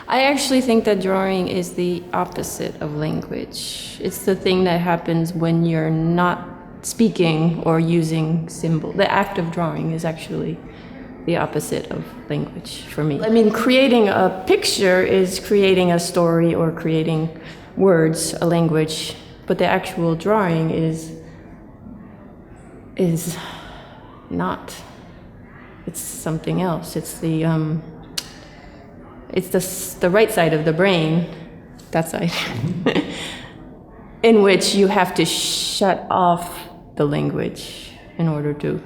I actually think that drawing is the opposite of language. It's the thing that happens when you're not speaking or using symbol. The act of drawing is actually the opposite of language for me. I mean, creating a picture is creating a story or creating words, a language, but the actual drawing is not. It's something else. It's the right side of the brain, that side, in which you have to shut off the language in order to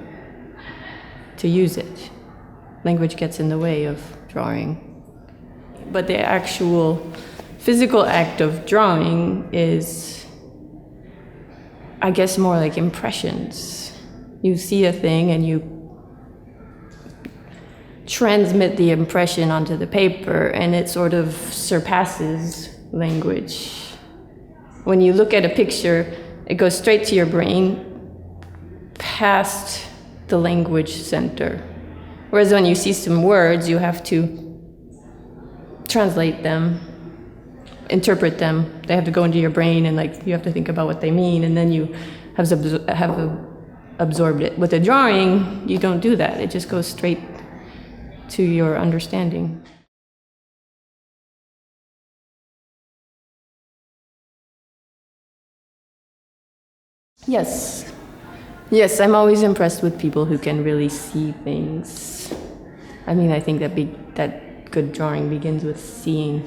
use it. Language gets in the way of drawing. But the actual physical act of drawing is, I guess, more like impressions. You see a thing and you transmit the impression onto the paper, and it sort of surpasses language. When you look at a picture, it goes straight to your brain, past the language center. Whereas when you see some words, you have to translate them, interpret them. They have to go into your brain, and you have to think about what they mean, and then you have absorbed it. With a drawing, you don't do that. It just goes straight to your understanding. Yes. Yes, I'm always impressed with people who can really see things. I mean, I think that good drawing begins with seeing,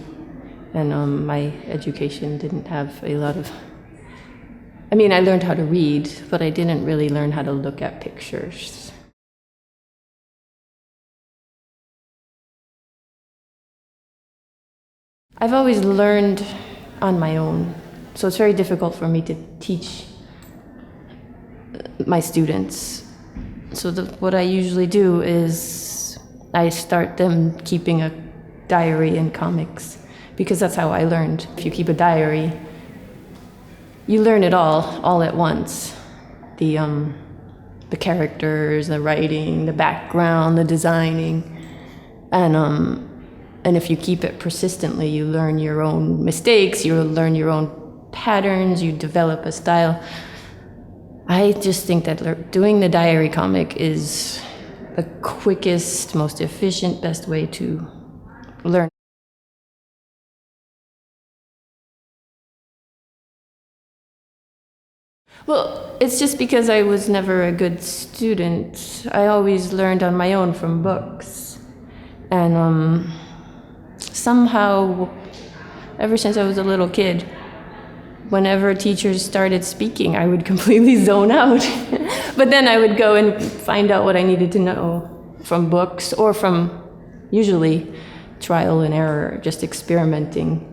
and my education didn't have a lot of... I mean, I learned how to read, but I didn't really learn how to look at pictures. I've always learned on my own, so it's very difficult for me to teach my students. So what I usually do is I start them keeping a diary in comics, because that's how I learned. If you keep a diary, you learn it all at once. The characters, the writing, the background, the designing, and if you keep it persistently, you learn your own mistakes, you learn your own patterns, you develop a style. I just think that doing the diary comic is the quickest, most efficient, best way to learn. Well, it's just because I was never a good student. I always learned on my own from books. And somehow, ever since I was a little kid, whenever teachers started speaking, I would completely zone out. But then I would go and find out what I needed to know from books, or from usually trial and error, just experimenting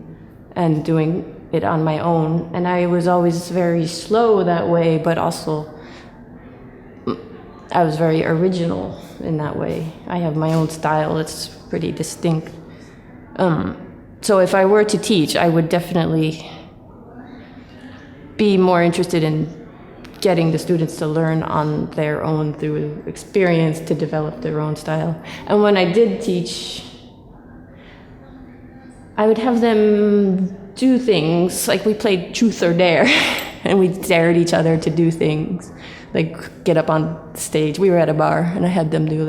and doing it on my own. And I was always very slow that way, but also I was very original in that way. I have my own style, it's pretty distinct. So if I were to teach, I would definitely be more interested in getting the students to learn on their own through experience, to develop their own style. And when I did teach, I would have them do things, like we played Truth or Dare, and we dared each other to do things, like get up on stage. We were at a bar, and I had them do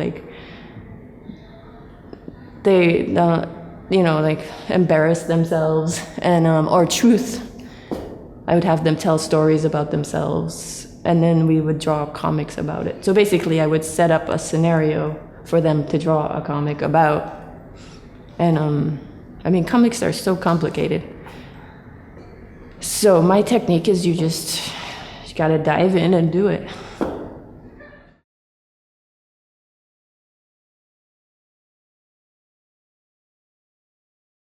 embarrass themselves, and or truth. I would have them tell stories about themselves, and then we would draw comics about it. So basically, I would set up a scenario for them to draw a comic about. And I mean, comics are so complicated. So my technique is you gotta dive in and do it.